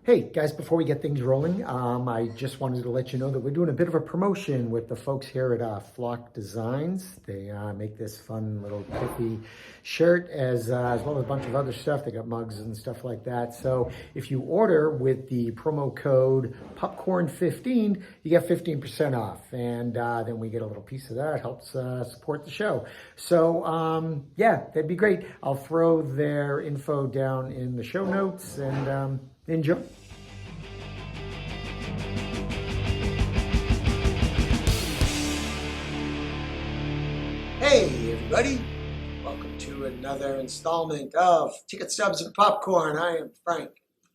Hey guys, before we get things rolling, I just wanted to let you know that we're doing a bit of a promotion with the folks here at Flock Designs. They make this fun little pithy shirt as well as a bunch of other stuff. They got mugs and stuff like that. So if you order with the promo code Popcorn15, you get 15% off. And then we get a little piece of that. Helps support the show. So yeah, that'd be great. I'll throw their info down in the show notes and enjoy. Hey everybody, welcome to another installment of Ticket Stubs and Popcorn. I am Frank.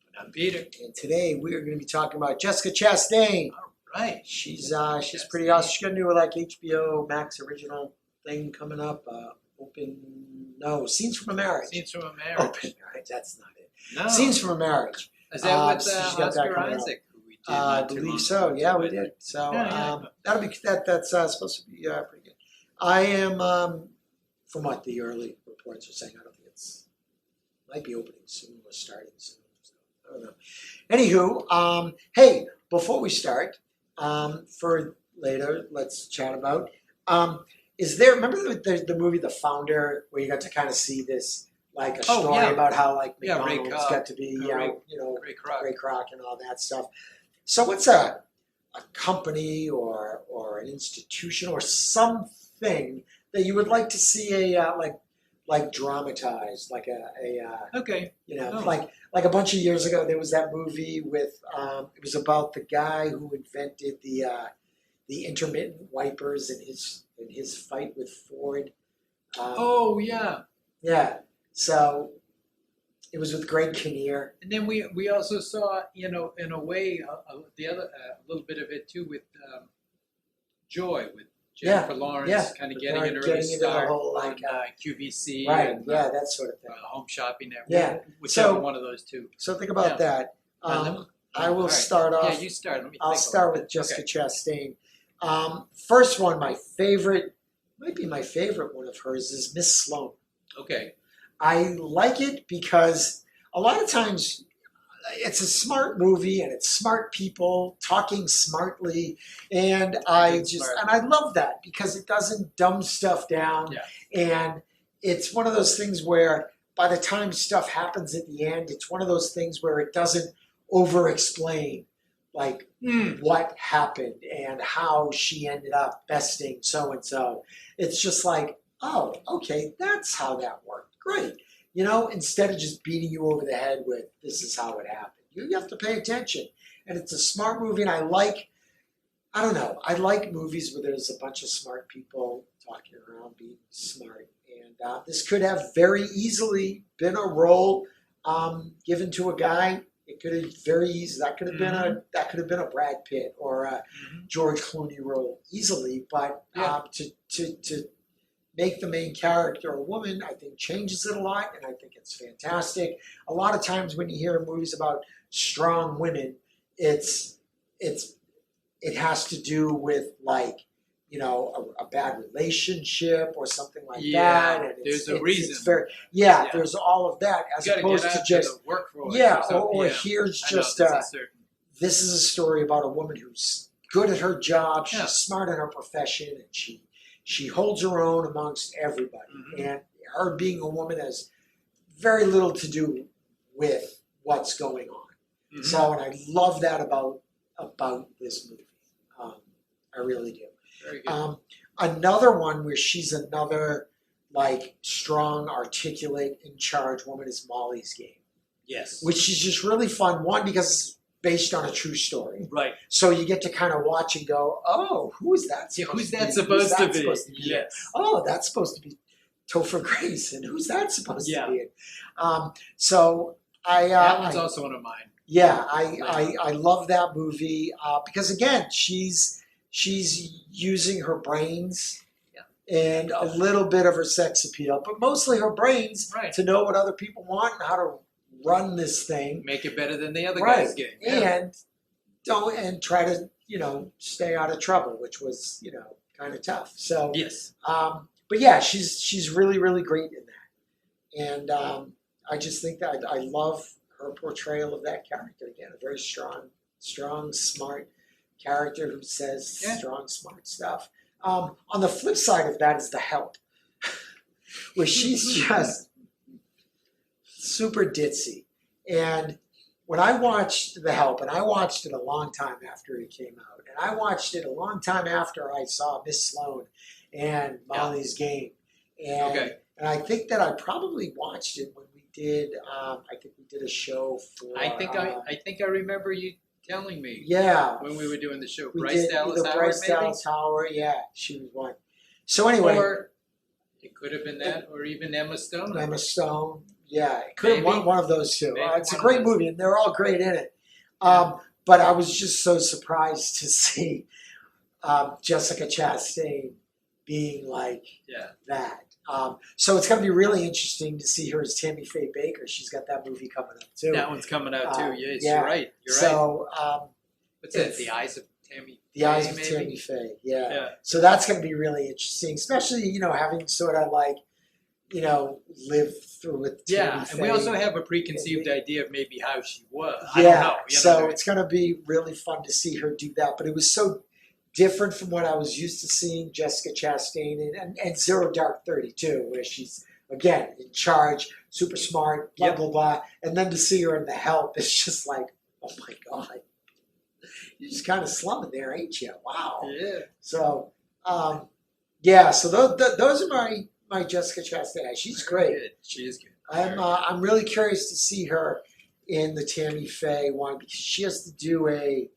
And I'm Peter. And today we are going to be talking about Jessica Chastain. All right. She's pretty awesome. She's got a new HBO Max original thing coming up. Scenes from a Marriage. Scenes from a Marriage. Open Marriage, that's not it. No. Scenes from a Marriage. Is that with so she's got that Oscar coming up. Isaac? Who we did I not too believe long so. ago Yeah, we with? did. So Yeah. that'll be that's supposed to be pretty good. I am from what the early reports are saying. I don't think might be opening soon or starting soon. So, I don't know. Anywho, hey, before we start, for later, let's chat about. Remember the movie The Founder, where you got to kind of see this, like a story about how like McDonald's got to be, Ray Kroc and all that stuff. So what's a company or an institution or something that you would like to see like dramatized, like like a bunch of years ago there was that movie with it was about the guy who invented the intermittent wipers in his fight with Ford. Yeah. So it was with Greg Kinnear. And then we also saw, in a way, the other a little bit of it too with Joy, with Jennifer Lawrence, kind of getting an early start on QVC, right? And, that sort of thing. Home Shopping Network. Yeah, whichever one of those two. So think about that. I will start off. Yeah, you start. I'll start with Jessica Chastain. First one, might be my favorite one of hers is Miss Sloane. Okay. I like it because a lot of times it's a smart movie and it's smart people talking smartly, and I love that because it doesn't dumb stuff down, and it's one of those things where by the time stuff happens at the end, it's one of those things where it doesn't over-explain like what happened and how she ended up besting so and so. It's just like, oh, okay, that's how that worked. Great. Instead of just beating you over the head with this is how it happened. You have to pay attention. And it's a smart movie, and I like movies where there's a bunch of smart people talking around being smart. And this could have very easily been a role given to a guy. It could have very easily that could have been a Brad Pitt or a George Clooney role easily, but to make the main character a woman, I think changes it a lot, and I think it's fantastic. A lot of times when you hear movies about strong women, it has to do with like, a bad relationship or something like that. And there's a reason. There's all of that as opposed to just the workforce. Here's just this is a story about a woman who's good at her job. She's smart in her profession, and she holds her own amongst everybody. And her being a woman has very little to do with what's going on. So, and I love that about this movie. I really do. Very good. Another one where she's another like strong, articulate, in charge woman is Molly's Game. Yes. Which is just really fun. One, because it's based on a true story. Right. So you get to kind of watch and go, oh, who's that supposed to be? Yes. Oh, that's supposed to be Topher Grace, and who's that supposed to be? So that one's also one of mine. Yeah, I love that movie because again, she's using her brains and a little bit of her sex appeal, but mostly her brains to know what other people want and how to run this thing, make it better than the other guy's game, and try to stay out of trouble, which was kind of tough. So but yeah, she's really, really great in that, and I just think that I love her portrayal of that character. Again, a very strong, smart character who says strong, smart stuff. On the flip side of that is The Help, where she's just super ditzy. And when I watched The Help, and I watched it a long time after it came out, and I watched it a long time after I saw Miss Sloane and Molly's Game. And, and I think that I probably watched it when we did, I think we did a show for... I think I remember you telling me. Yeah. When we were doing the show. We Bryce did Dallas Howard, Bryce maybe? Dallas Howard, yeah. She was one. So anyway... Or it could have been that, or even Emma Stone. Emma Stone, yeah. It could have been one of those two. It's a great movie, and they're all great in it. But I was just so surprised to see Jessica Chastain being like that. So it's going to be really interesting to see her as Tammy Faye Baker. She's got that movie coming up too. That one's coming out too. Yes, you're right. You're right. What's that? The Eyes of Tammy. The Eyes of Tammy Faye. Yeah. So that's going to be really interesting, especially having sort of like lived through with Tammy Faye. And we also have a preconceived idea of maybe how she was. Yeah. I don't know. So it's going to be really fun to see her do that. But it was so different from what I was used to seeing Jessica Chastain in, and Zero Dark 30 too, where she's, again, in charge, super smart, blah, blah, blah. And then to see her in The Help, it's just like, oh my God. You're just kind of slumming there, ain't you? Wow. Yeah. So, so those are my Jessica Chastain. She's great. Good. She is good. I'm really curious to see her in the Tammy Faye one because she has to do an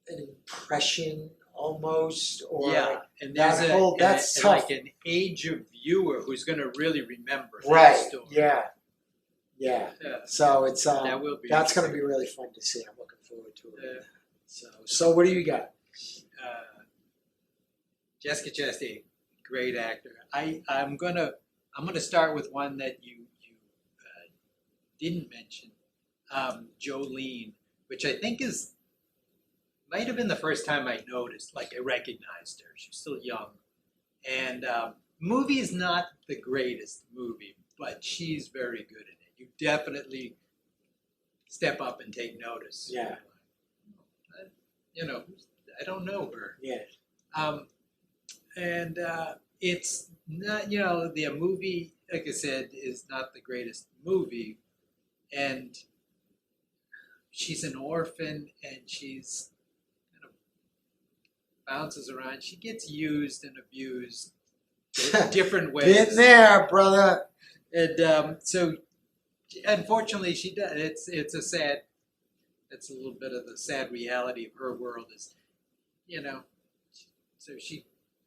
impression almost, or and there's that's tough. like an age of viewer who's going to really remember that story. Yeah. So it's that will be that's going to be really fun to see. I'm looking forward to it. So what do you got? Jessica Chastain, great actor. I'm gonna start with one that you didn't mention, Jolene, which I think might have been the first time I noticed, like I recognized her. She's still young, and movie is not the greatest movie, but she's very good in it. You definitely step up and take notice. Yeah. I don't know her. Yeah. And it's not, the movie, like I said, is not the greatest movie. And she's an orphan, and she's kind of bounces around. She gets used and abused in different ways. Been there, brother. And so, unfortunately, she does. It's a little bit of the sad reality of her world is, so she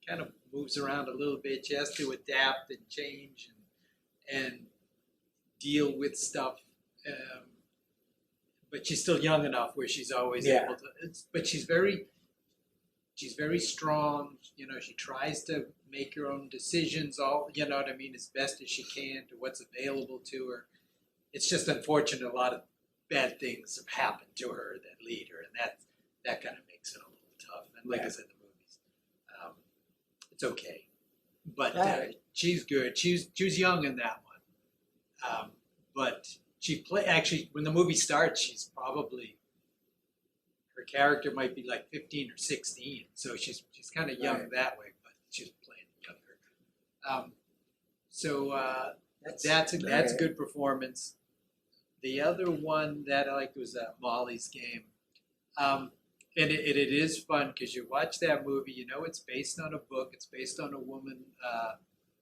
kind of moves around a little bit. She has to adapt and change and deal with stuff. But she's still young enough where she's always able to. But she's very strong. She tries to make her own decisions. As best as she can to what's available to her. It's just unfortunate. A lot of bad things have happened to her that lead her, and that kind of makes it a little tough. And like I said, the movies, it's okay, but she's good. She was young in that one, but she actually when the movie starts, she's probably her character might be like 15 or 16, so she's kind of young that way, but she's playing younger. That's a good performance. The other one that I liked was Molly's Game. And it is fun because you watch that movie, it's based on a book. It's based on a woman,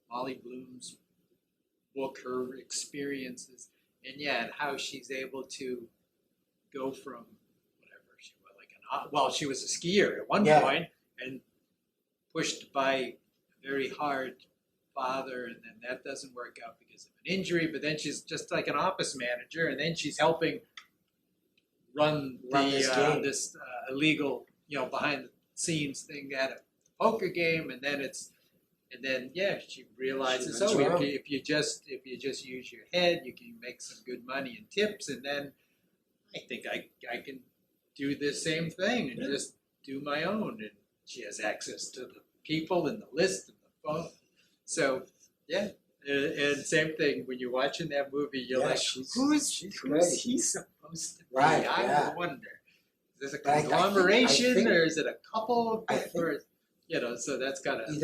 Molly Bloom's book, her experiences. And how she's able to go from whatever she was, she was a skier at one point and pushed by a very hard father, and then that doesn't work out because of an injury, but then she's just like an office manager, and then she's helping run this illegal, behind the scenes thing at a poker game, and then she realizes, if you just use your head, you can make some good money in tips, and then I think I can do the same thing and just do my own, and she has access to the people and the list and the phone. So, And same thing when you're watching that movie, you're like, who's he supposed to be? Right, I wonder. Is this a conglomeration or is it a couple of people? You know, so that's kind of it's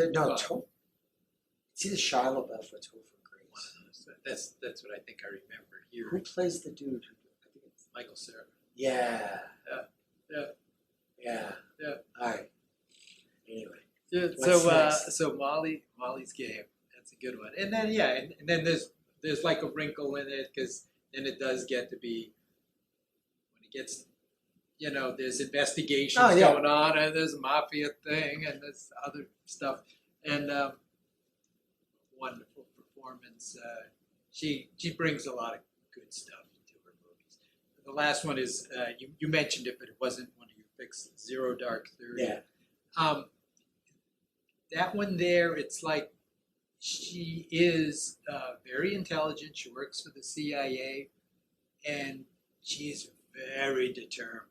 either Shia LaBeouf or Topher Grace. That's what I think I remember here. Who plays the dude? I think it's Michael Cera. Yeah. All right. Anyway. Yeah, so Molly's Game. That's a good one. And then and then there's like a wrinkle in it because then it does get to be when it gets, you know, there's investigations going on and there's a mafia thing and there's other stuff and wonderful performance. She brings a lot of good stuff to her movies. The last one is you mentioned it, but it wasn't one of your picks. Zero Dark 30. Yeah. That one there, it's like she is very intelligent. She works for the CIA, and she's very determined.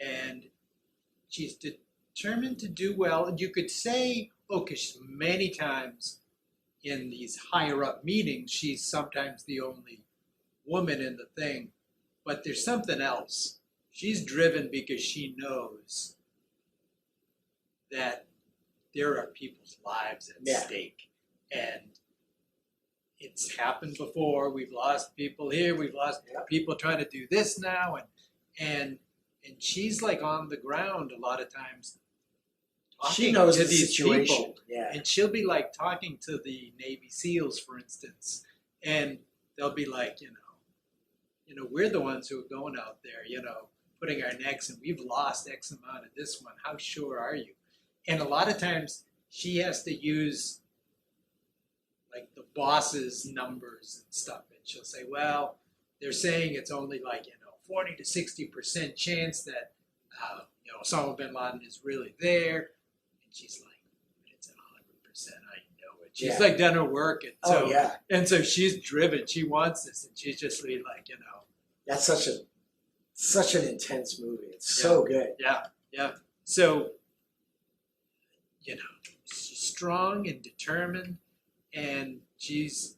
And she's determined to do well. And you could say, because many times in these higher up meetings, she's sometimes the only woman in the thing. But there's something else. She's driven because she knows that there are people's lives at stake. And it's happened before. We've lost people here. We've lost people trying to do this now. And she's like on the ground a lot of times talking she knows to the these situation. people. Yeah. And she'll be like talking to the Navy SEALs, for instance. And they'll be like, you know, we're the ones who are going out there, you know, putting our necks and we've lost X amount of this one. How sure are you? And a lot of times she has to use like the boss's numbers and stuff. And she'll say, well, they're saying it's only like, 40 to 60% chance that, Osama bin Laden is really there. And she's like, it's 100%. I know it. She's like done her work. And and so she's driven. She wants this. And she's just really like, That's such an intense movie. It's so good. Yeah. So, she's strong and determined, and she's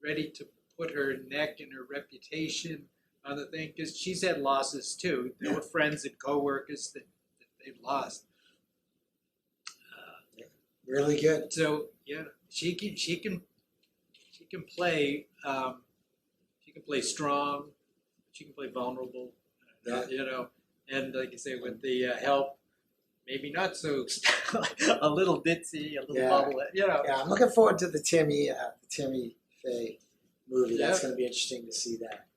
ready to put her neck and her reputation on the thing because she's had losses too. There were friends and coworkers that they've lost. Really good. So she can play. She can play strong. She can play vulnerable. And like I say, with the help. Maybe not so, a little ditzy, a little bubble, Yeah, I'm looking forward to the Tammy Faye movie. That's going to be interesting to see that.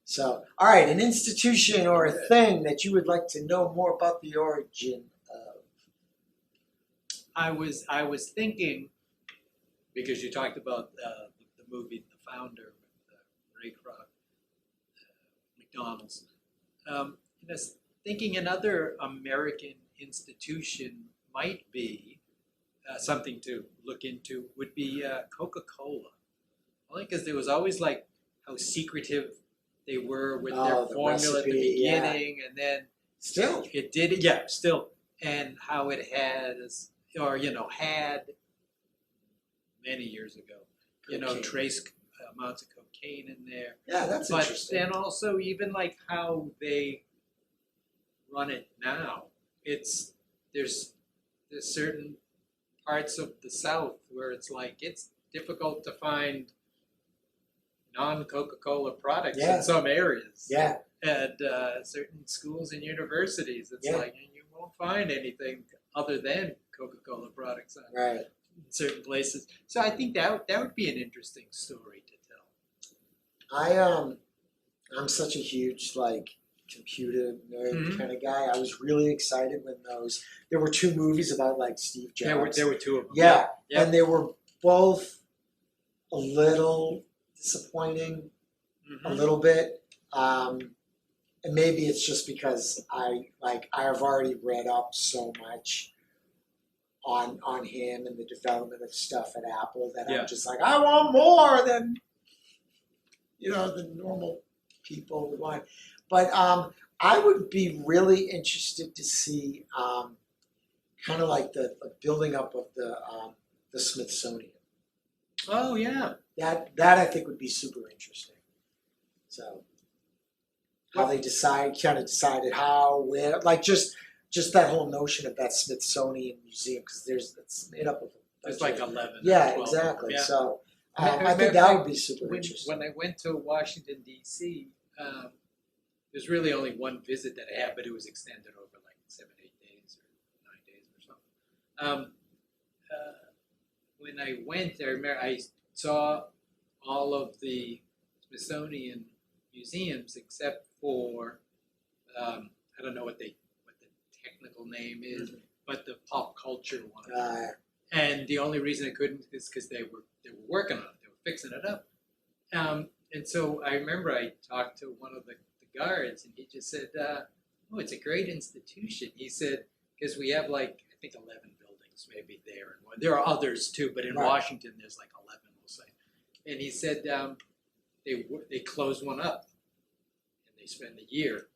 So, all right, an institution or a thing that you would like to know more about the origin of. I was thinking, because you talked about the movie The Founder with Ray Kroc, McDonald's. Thinking another American institution might be something to look into would be Coca-Cola. Only because there was always like how secretive they were with their formula recipe, at the beginning, and then still it did, still, and how it had many years ago, trace amounts of cocaine in there. Yeah, that's interesting. But then also even like how they run it now. There's certain parts of the South where it's like it's difficult to find non-Coca-Cola products in some areas. Yeah. At certain schools and universities, it's like you won't find anything other than Coca-Cola products in certain places. So I think that would be an interesting story to tell. I'm such a huge computer nerd kind of guy. I was really excited when there were two movies about Steve Jobs. There were two of them. Yeah. And they were both a little disappointing, a little bit. And maybe it's just because I've already read up so much on him and the development of stuff at Apple that I'm just like, I want more than the normal people would want. But I would be really interested to see kind of like the building up of the the Smithsonian. Oh yeah. That I think would be super interesting. So how they kind of decided how, where, like just that whole notion of that Smithsonian museum, because it's made up of There's like 11. Yeah, 12. exactly. Yeah. So I think that would be super interesting. When I went to Washington D.C., there's really only one visit that I had, but it was extended over like 7, 8 days or 9 days or something. When I went there, I remember I saw all of the Smithsonian museums except for I don't know what the technical name is, but the pop culture one. And the only reason I couldn't is because they were working on it, they were fixing it up. And so I remember I talked to one of the guards, and he just said, "Oh, it's a great institution." He said, "Because we have like I think 11 buildings maybe there, and there are others too, but in Washington there's like 11, we'll say." And he said they closed one up, and they spend a year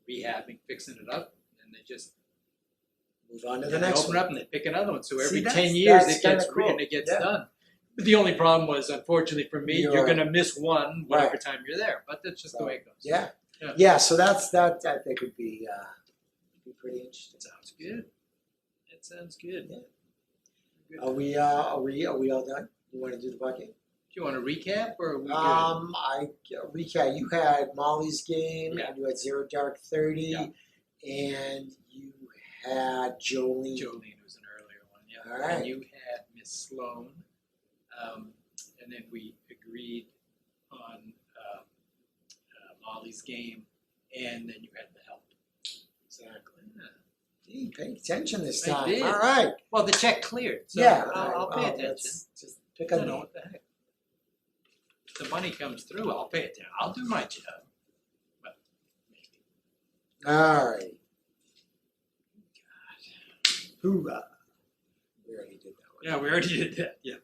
rehabbing, fixing it up, and they just move on to the next open one. up and they pick another one. So every 10 years it gets cool. and it gets done. But the only problem was, unfortunately for me, you're going to miss one whatever time you're there. But that's just the way it goes. Yeah. So that I think would be pretty interesting. Sounds good. That sounds good. Yeah. Are we all done? You want to do the bucket? Do you want to recap or are we good? I recap. You had Molly's Game, and you had Zero Dark 30, and you had Jolene. Jolene was an earlier one, yeah. All right. And you had Miss Sloan, and then we agreed on Molly's Game, and then you had The Help. Exactly. Gee, pay attention this I time. did. All right. Well, the check cleared, so I'll pay attention. Just pick a I don't know name. what the heck. If the money comes through, I'll pay attention. I'll do my job. But maybe. All right. Hoorah. We already did that one. Yeah, we already did that. Yeah.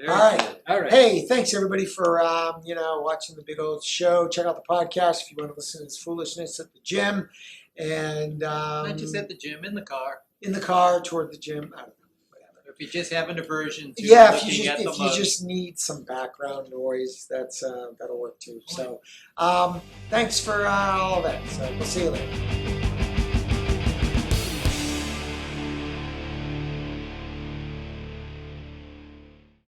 All right. Good. All right. Hey, thanks everybody for watching the big old show. Check out the podcast if you want to listen to this foolishness at the gym, and Not just at the gym, in the car. in the car toward the gym. I don't know, whatever. If you just have an aversion to Yeah, looking at the if you mug. just need some background noise, that'll work too. So, thanks for all of that. So we'll see you later.